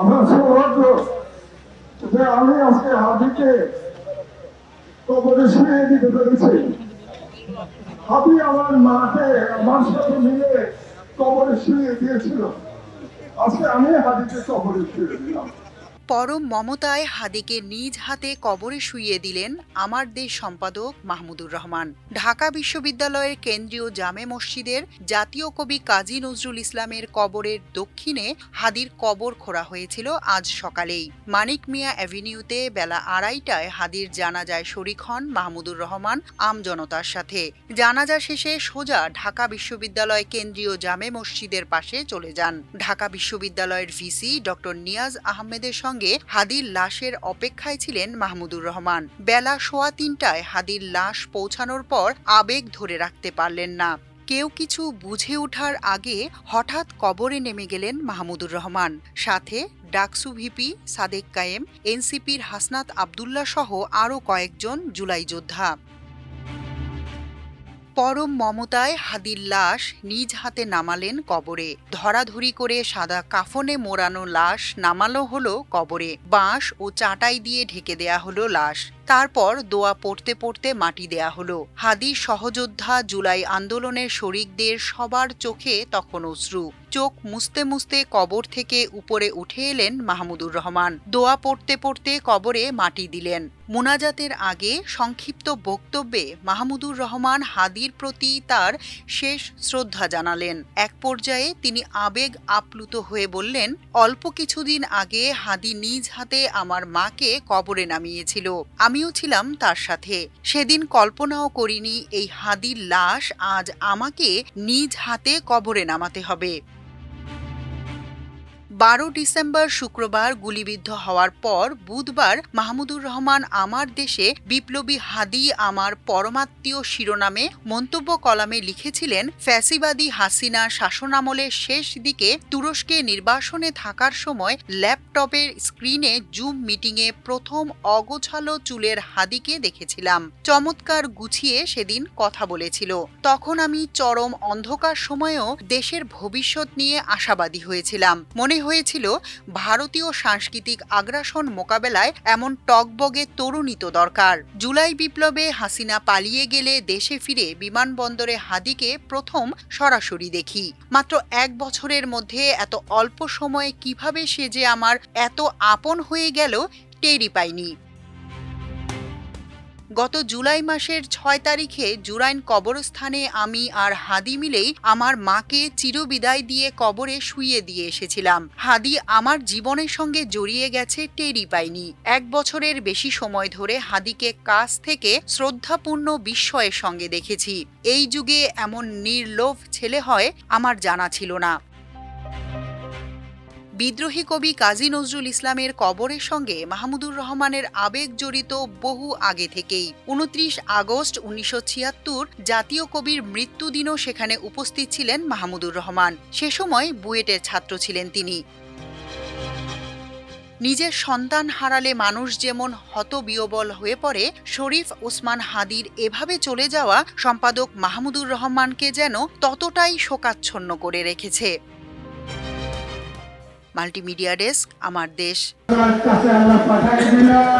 আমার সৌভাগ্য যে আমি আজকে হাবিকে কবরে শুয়ে দিতে পেরেছি। হাবি আমার মাকে আমার সাথে মিলে কবরে শুয়ে দিয়েছিল, আজকে আমি হাবিকে কবরে শুয়ে দিলাম। পরম মমতায় হাদিকে নিজ হাতে কবরে শুইয়ে দিলেন আমার দেশ সম্পাদক মাহমুদুর রহমান। ঢাকা বিশ্ববিদ্যালয়ের কেন্দ্রীয় জামে মসজিদের জাতীয় কবি কাজী নজরুল ইসলামের কবরের দক্ষিণে হাদির কবর খোঁড়া হয়েছিল আজ সকালেই। মানিক মিয়া অ্যাভিনিউতে বেলা 2:30টায় হাদির জানাজায় শরিক হন মাহমুদুর রহমান আমজনতার সাথে। জানাজা শেষে সোজা ঢাকা বিশ্ববিদ্যালয় কেন্দ্রীয় জামে মসজিদের পাশে চলে যান। ঢাকা বিশ্ববিদ্যালয়ের ভিসি ডক্টর নিয়াজ আহমেদের সঙ্গে হাদির লাশের অপেক্ষায় ছিলেন মাহমুদুর রহমান। বেলা 3:15টায় হাদির লাশ পৌঁছানোর পর আবেগ ধরে রাখতে পারলেন না। কেউ কিছু বুঝে ওঠার আগে হঠাৎ কবরে নেমে গেলেন মাহমুদুর রহমান। সাথে ডাকসু ভিপি সাদেক কায়েম, এনসিপির হাসনাত আবদুল্লাহ সহ আরও কয়েকজন জুলাই যোদ্ধা। পরম মমতায় হাদির লাশ নিজ হাতে নামালেন কবরে। ধরাধরি করে সাদা কাফনে মোড়ানো লাশ নামানো হলো কবরে। বাঁশ ও চাটাই দিয়ে ঢেকে দেয়া হলো লাশ। তারপর দোয়া পড়তে পড়তে মাটি দেয়া হলো। হাদির সহযোদ্ধা জুলাই আন্দোলনের শরিকদের সবার চোখে তখন অশ্রু। চোখ মুছতে মুছতে কবর থেকে উপরে উঠে এলেন মাহমুদুর রহমান। দোয়া পড়তে পড়তে কবরে মাটি দিলেন। মুনাজাতের আগে সংক্ষিপ্ত বক্তব্যে মাহমুদুর রহমান হাদির প্রতি তার শেষ শ্রদ্ধা জানালেন। এক পর্যায়ে তিনি আবেগ আপ্লুত হয়ে বললেন, অল্প কিছুদিন আগে হাদি নিজ হাতে আমার মাকে কবরে নামিয়েছিল, আমিও ছিলাম তার সাথে। সেদিন কল্পনাও করিনি এই হাদির লাশ আজ আমাকে নিজ হাতে কবরে নামাতে হবে। 12 ডিসেম্বর শুক্রবার গুলিবিদ্ধ হওয়ার পর বুধবার মাহমুদুর রহমান আমার দেশে বিপ্লবী হাদি আমার পরমাত্মীয় শিরোনামে মন্তব্য কলামে লিখেছিলেন, ফ্যাসিবাদী হাসিনা শাসনামলের শেষ দিকে তুরস্কে নির্বাসনে থাকার সময় ল্যাপটপের স্ক্রিনে জুম মিটিংয়ে প্রথম অগোছালো চুলের হাদিকে দেখেছিলাম। চমৎকার গুছিয়ে সেদিন কথা বলেছিল। তখন আমি চরম অন্ধকার সময়েও দেশের ভবিষ্যৎ নিয়ে আশাবাদী হয়েছিলাম। মনে হয়েছিল ভারতীয় সাংস্কৃতিক আগ্রাসন মোকাবেলায় এমন টগবগে তরুণী তো দরকার। জুলাই বিপ্লবে হাসিনা পালিয়ে গেলে দেশে ফিরে বিমানবন্দরে হাদিকে প্রথম সরাসরি দেখি। মাত্র 1 বছরের মধ্যে এত অল্প সময়ে কিভাবে সে যে আমার এত আপন হয়ে গেল টেরই পাইনি। গত জুলাই মাসের 6 তারিখে জুরাইন কবরস্থানে আমি আর হাদি মিলেই আমার মাকে চিরবিদায় দিয়ে কবরে শুইয়ে দিয়ে এসেছিলাম। হাদি আমার জীবনের সঙ্গে জড়িয়ে গেছে টেরই পাইনি। 1 বছরের বেশি সময় ধরে হাদিকে কাছ থেকে শ্রদ্ধাপূর্ণ বিস্ময়ের সঙ্গে দেখেছি। এই যুগে এমন নির্লোভ ছেলে হয় আমার জানা ছিল না। বিদ্রোহী কবি কাজী নজরুল ইসলামের কবরের সঙ্গে মাহমুদুর রহমানের আবেগ জড়িত বহু আগে থেকেই। 29 আগস্ট 1976 জাতীয় কবির মৃত্যুদিনও সেখানে উপস্থিত ছিলেন মাহমুদুর রহমান। সে সময় বুয়েটের ছাত্র ছিলেন তিনি। নিজের সন্তান হারালে মানুষ যেমন হতবিহ্বল হয়ে পড়ে, শরীফ ওসমান হাদির এভাবে চলে যাওয়া সম্পাদক মাহমুদুর রহমানকে যেন ততটাই শোকাচ্ছন্ন করে রেখেছে। মাল্টিমিডিয়া ডেস্ক, আমার দেশ। কাছে আল্লাহ পাঠাই দিলাম।